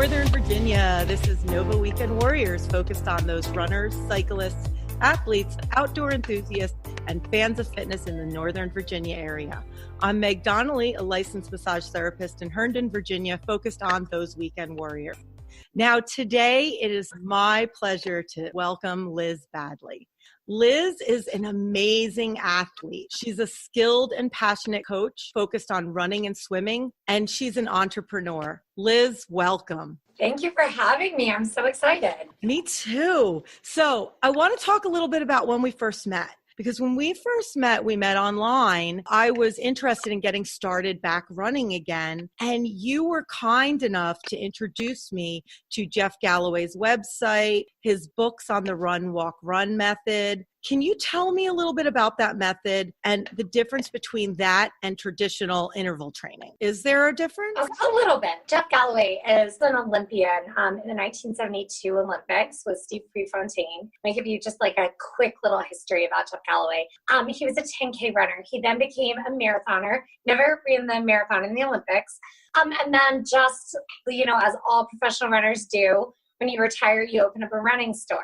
Northern Virginia. This is Nova Weekend Warriors, focused on those runners, cyclists, athletes, outdoor enthusiasts, and fans of fitness in the Northern Virginia area. I'm Meg Donnelly, a licensed massage therapist in Herndon, Virginia, focused on those weekend warriors. Now, today it is my pleasure to welcome Liz Badley. Liz is an amazing athlete. She's a skilled and passionate coach focused on running and swimming, and she's an entrepreneur. Liz, welcome. Thank you for having me. I'm so excited. Me too. So I want to talk a little bit about when we first met. Because when we first met, we met online. I was interested in getting started back running again. And you were kind enough to introduce me to Jeff Galloway's website, his books on the RunWalkRun Method. Can you tell me a little bit about that method and the difference between that and traditional interval training? Is there a difference? A little bit. Jeff Galloway is an Olympian in the 1972 Olympics with Steve Prefontaine. Let me give you just like a quick little history about Jeff Galloway. He was a 10K runner. He then became a marathoner, never ran the marathon in the Olympics. And then just, as all professional runners do, when you retire, you open up a running store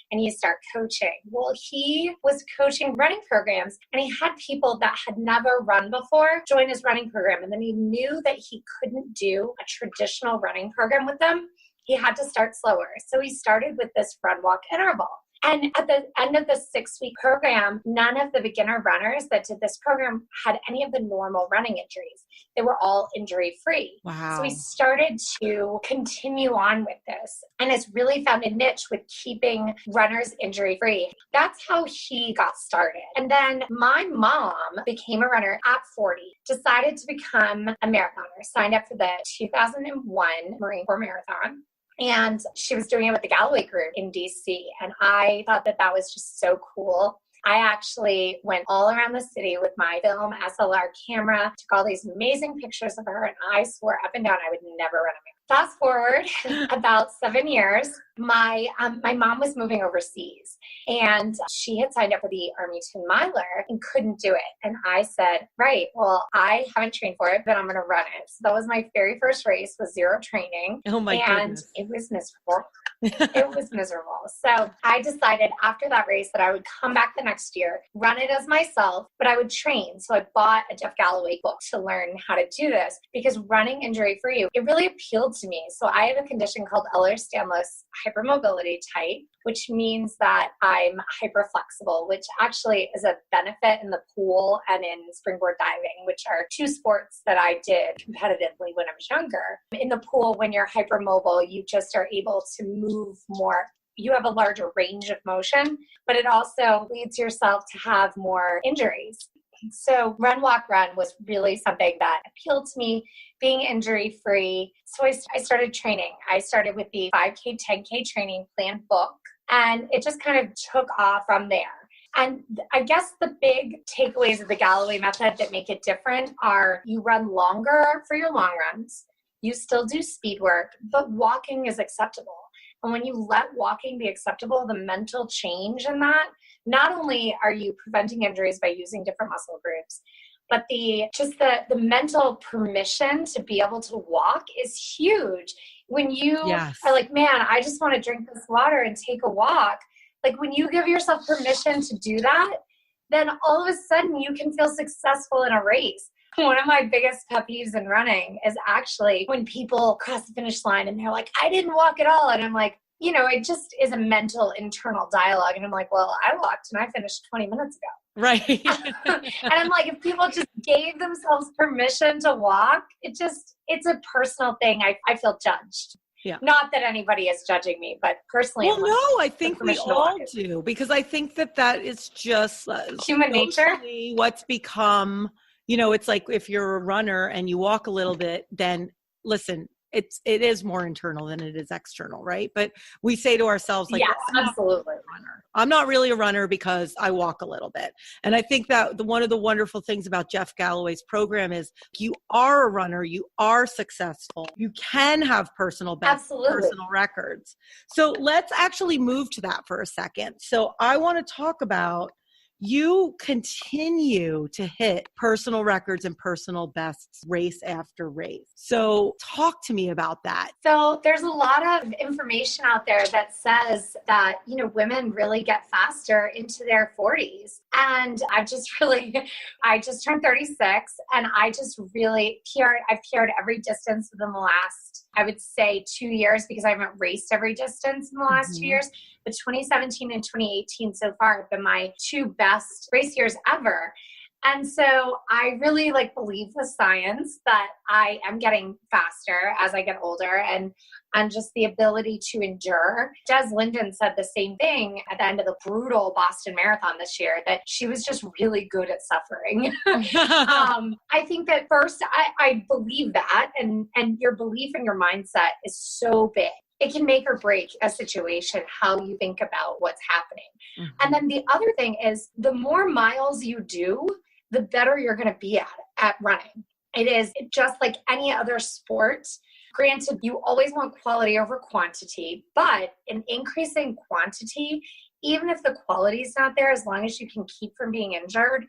and you start coaching. Well, he was coaching running programs and he had people that had never run before join his running program. And then he knew that he couldn't do a traditional running program with them. He had to start slower. So he started with this run walk interval. And at the end of the 6-week program, none of the beginner runners that did this program had any of the normal running injuries. They were all injury-free. Wow. So we started to continue on with this and has really found a niche with keeping runners injury-free. That's how he got started. And then my mom became a runner at 40, decided to become a marathoner, signed up for the 2001 Marine Corps Marathon. And she was doing it with the Galloway group in DC. And I thought that was just so cool. I actually went all around the city with my film SLR camera, took all these amazing pictures of her, and I swore up and down I would never run a marathon. Fast forward about 7 years, my mom was moving overseas and she had signed up for the Army 10 miler and couldn't do it. And I said, right, well, I haven't trained for it, but I'm going to run it. So that was my very first race with zero training. Oh my goodness. And it was miserable. It was miserable. So I decided after that race that I would come back the next year, run it as myself, but I would train. So I bought a Jeff Galloway book to learn how to do this because running injury-free, it really appealed to me. So I have a condition called Ehlers-Danlos hypermobility type, which means that I'm hyperflexible, which actually is a benefit in the pool and in springboard diving, which are two sports that I did competitively when I was younger. In the pool, when you're hypermobile, you just are able to move more. You have a larger range of motion, but it also leads yourself to have more injuries. So Run, Walk, Run was really something that appealed to me, being injury-free. So I started training. I started with the 5K, 10K training plan book, and it just kind of took off from there. And I guess the big takeaways of the Galloway method that make it different are you run longer for your long runs. You still do speed work, but walking is acceptable. And when you let walking be acceptable, the mental change in that, not only are you preventing injuries by using different muscle groups, but the mental permission to be able to walk is huge. When you are like, man, I just want to drink this water and take a walk. Like when you give yourself permission to do that, then all of a sudden you can feel successful in a race. One of my biggest pet peeves in running is actually when people cross the finish line and they're like, I didn't walk at all. And I'm like, it just is a mental internal dialogue. And I'm like, well, I walked and I finished 20 minutes ago. Right. And I'm like, if people just gave themselves permission to walk, it's a personal thing. I feel judged. Yeah. Not that anybody is judging me, but personally. Well, no, I think we all do, because I think that is just human nature. What's become, it's like if you're a runner and you walk a little bit, then listen, it is more internal than it is external, right? But we say to ourselves, like, yes, absolutely. I'm not really a runner because I walk a little bit. And I think that one of the wonderful things about Jeff Galloway's program is you are a runner, you are successful, you can have personal best, personal records. So let's actually move to that for a second. So I want to talk about you continue to hit personal records and personal bests race after race. So talk to me about that. So there's a lot of information out there that says that, women really get faster into their 40s. And I just turned 36 and I just really I've PR'd every distance within the last, I would say 2 years, because I haven't raced every distance in the last 2 years. But 2017 and 2018 so far have been my two best race years ever. And so I really believe the science that I am getting faster as I get older and just the ability to endure. Des Linden said the same thing at the end of the brutal Boston Marathon this year, that she was just really good at suffering. I think that first, I believe that, and your belief and your mindset is so big. It can make or break a situation, how you think about what's happening. And then the other thing is, the more miles you do, the better you're going to be at running. It is just like any other sport. Granted, you always want quality over quantity, but an increasing quantity, even if the quality is not there, as long as you can keep from being injured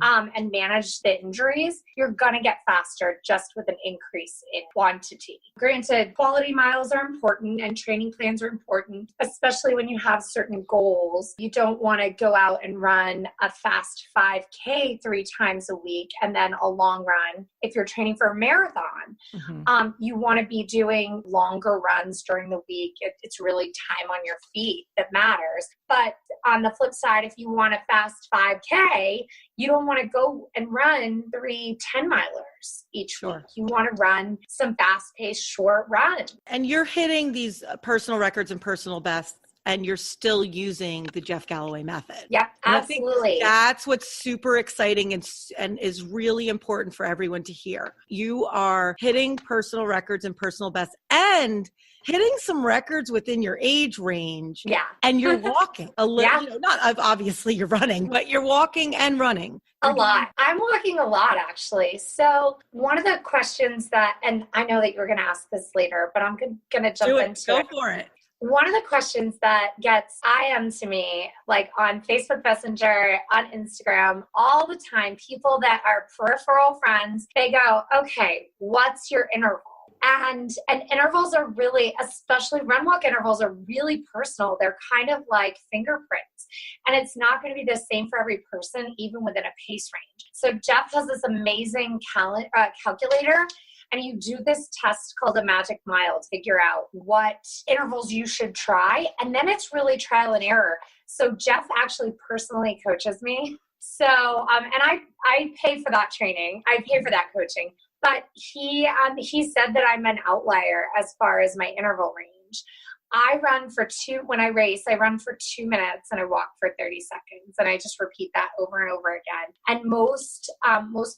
and manage the injuries, you're going to get faster just with an increase in quantity. Granted, quality miles are important and training plans are important, especially when you have certain goals. You don't want to go out and run a fast 5K 3 times a week and then a long run. If you're training for a marathon, you want to be doing longer runs during the week. It's really time on your feet that matters. But on the flip side, if you want a fast 5K, you don't want to go and run 3 10-milers each week. You want to run some fast-paced short runs. And you're hitting these personal records and personal bests, and you're still using the Jeff Galloway method. Yep, absolutely. That's what's super exciting and is really important for everyone to hear. You are hitting personal records and personal bests and hitting some records within your age range. Yeah. And you're walking a little, not obviously you're running, but you're walking and running. A lot. I'm walking a lot, actually. So one of the questions that, and I know that you were going to ask this later, but I'm going to jump into it. Go for it. One of the questions that gets IM to me, on Facebook Messenger, on Instagram, all the time, people that are peripheral friends, they go, okay, what's your interval? And intervals are really, especially run walk intervals, are really personal. They're kind of like fingerprints. And it's not going to be the same for every person, even within a pace range. So Jeff has this amazing calculator. And you do this test called a magic mile to figure out what intervals you should try. And then it's really trial and error. So Jeff actually personally coaches me. So, and I pay for that training. I pay for that coaching. But he said that I'm an outlier as far as my interval range. When I race, I run for 2 minutes and I walk for 30 seconds. And I just repeat that over and over again. And most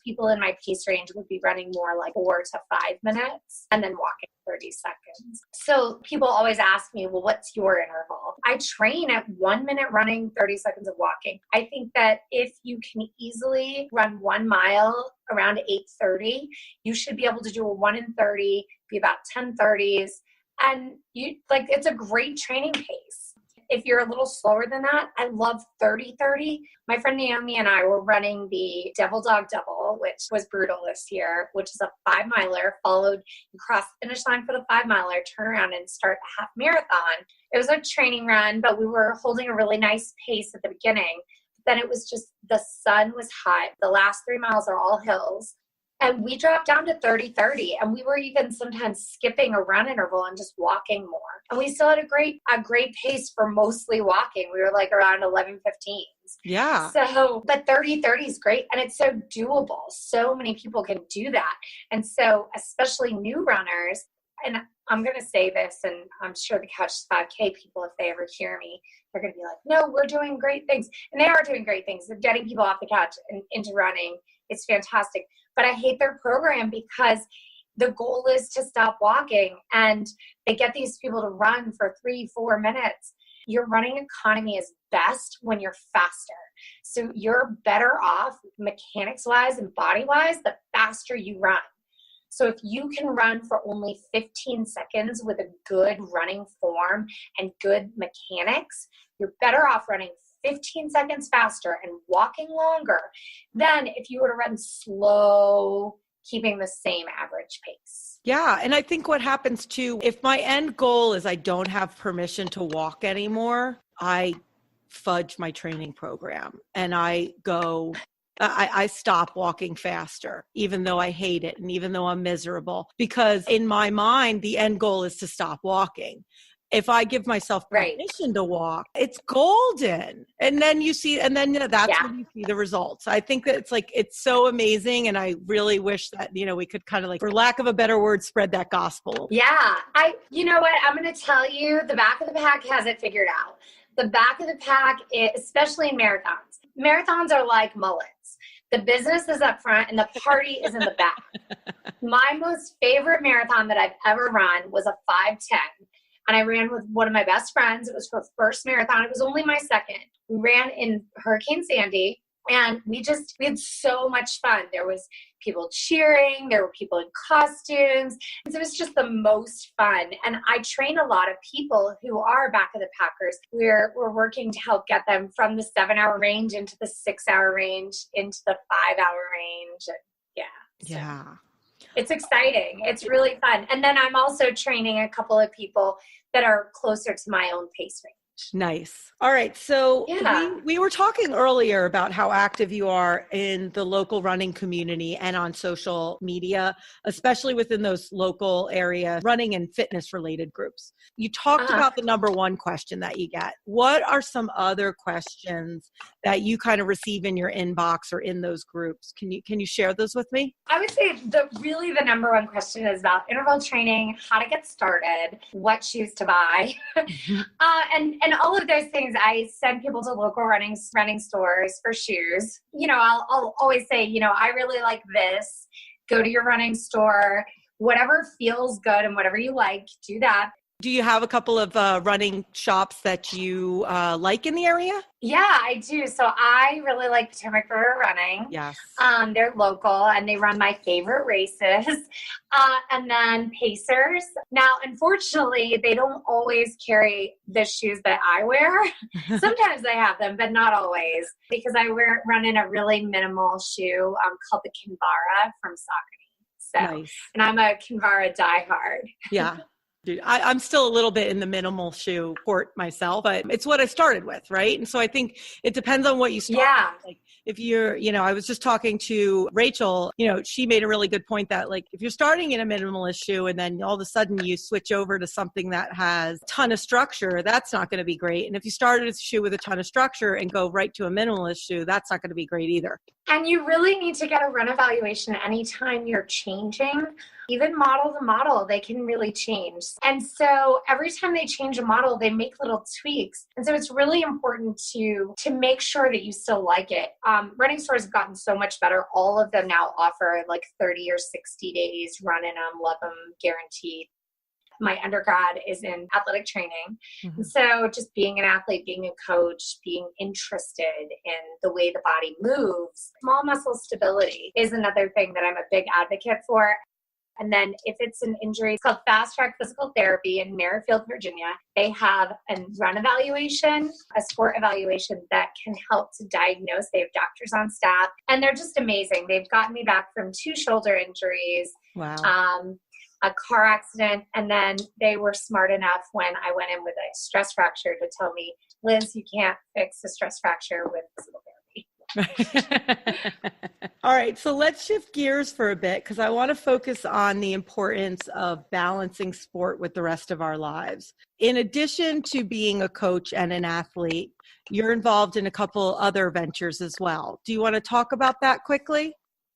people in my pace range would be running more like 4 to 5 minutes and then walking 30 seconds. So people always ask me, well, what's your interval? I train at 1 minute running, 30 seconds of walking. I think that if you can easily run 1 mile around 8:30, you should be able to do a 1 in 30, be about 10:30s. And it's a great training pace. If you're a little slower than that, I love 30-30. My friend Naomi and I were running the Devil Dog Double, which was brutal this year, which is a 5-miler, you cross the finish line for the 5-miler, turn around and start a half marathon. It was a training run, but we were holding a really nice pace at the beginning. Then it was just, the sun was hot. The last 3 miles are all hills. And we dropped down to 30-30, and we were even sometimes skipping a run interval and just walking more. And we still had a great pace for mostly walking. We were around 11:15. Yeah. So, but 30-30 is great, and it's so doable. So many people can do that. And so, especially new runners, and I'm going to say this, and I'm sure the Couch 5K people, if they ever hear me, they're going to be like, no, we're doing great things. And they are doing great things. They're getting people off the couch and into running. It's fantastic. But I hate their program because the goal is to stop walking, and they get these people to run for 3-4 minutes. Your running economy is best when you're faster. So you're better off mechanics-wise and body-wise the faster you run. So if you can run for only 15 seconds with a good running form and good mechanics, you're better off running 15 seconds faster and walking longer than if you were to run slow, keeping the same average pace. Yeah. And I think what happens too, if my end goal is I don't have permission to walk anymore, I fudge my training program and I stop walking faster, even though I hate it and even though I'm miserable, because in my mind, the end goal is to stop walking. If I give myself permission to walk, it's golden. And then that's when you see the results. I think that it's so amazing. And I really wish that, we could kind of for lack of a better word, spread that gospel. Yeah. You know what? I'm going to tell you, the back of the pack has it figured out. The back of the pack, especially in marathons. Marathons are like mullets. The business is up front and the party is in the back. My most favorite marathon that I've ever run was a 5:10. And I ran with one of my best friends. It was her first marathon. It was only my second. We ran in Hurricane Sandy, and we had so much fun. There was people cheering. There were people in costumes. And so it was just the most fun. And I train a lot of people who are back of the packers. We're working to help get them from the 7-hour range into the 6-hour range, into the 5-hour range. Yeah. It's exciting. It's really fun. And then I'm also training a couple of people that are closer to my own pace range. Nice. All right. So we were talking earlier about how active you are in the local running community and on social media, especially within those local area running and fitness related groups. You talked about the number one question that you get. What are some other questions that you kind of receive in your inbox or in those groups? Can you share those with me? I would say the number one question is about interval training, how to get started, what shoes to buy, and all of those things. I send people to local running stores for shoes. I'll always say, I really like this. Go to your running store, whatever feels good and whatever you like, do that. Do you have a couple of running shops that you like in the area? Yeah, I do. So I really like Potomac River Running. Yes. They're local and they run my favorite races. And then Pacers. Now, unfortunately, they don't always carry the shoes that I wear. Sometimes they have them, but not always, because I run in a really minimal shoe called the Kinvara from Saucony. So, nice. And I'm a Kinvara diehard. Yeah. Dude, I'm still a little bit in the minimal shoe court myself, but it's what I started with, right? And so I think it depends on what you start with. Like if you're, I was just talking to Rachel, she made a really good point that if you're starting in a minimalist shoe and then all of a sudden you switch over to something that has a ton of structure, that's not going to be great. And if you started a shoe with a ton of structure and go right to a minimalist shoe, that's not going to be great either. And you really need to get a run evaluation anytime you're changing. Even model to model, they can really change. And so every time they change a model, they make little tweaks. And so it's really important to make sure that you still like it. Running stores have gotten so much better. All of them now offer 30 or 60 days, run in them, love them, guaranteed. My undergrad is in athletic training. Mm-hmm. And so just being an athlete, being a coach, being interested in the way the body moves, small muscle stability is another thing that I'm a big advocate for. And then if it's an injury, it's called Fast Track Physical Therapy in Merrifield, Virginia. They have a run evaluation, a sport evaluation that can help to diagnose. They have doctors on staff, and they're just amazing. They've gotten me back from 2 shoulder injuries, a car accident, and then they were smart enough when I went in with a stress fracture to tell me, Liz, you can't fix a stress fracture with physical therapy. All right, so let's shift gears for a bit because I want to focus on the importance of balancing sport with the rest of our lives. In addition to being a coach and an athlete, you're involved in a couple other ventures as well. Do you want to talk about that quickly?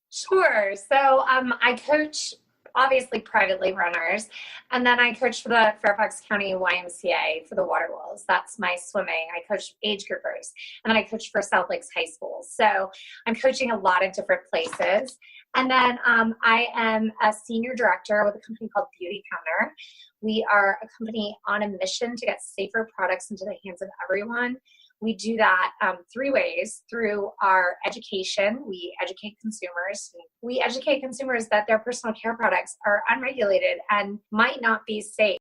Sure. So I coach obviously privately runners. And then I coach for the Fairfax County YMCA for the Water Wolves. That's my swimming. I coach age groupers. And then I coach for South Lakes High School. So I'm coaching a lot of different places. And then I am a senior director with a company called Beauty Counter. We are a company on a mission to get safer products into the hands of everyone. We do that 3 ways. Through our education, we educate consumers. We educate consumers that their personal care products are unregulated and might not be safe.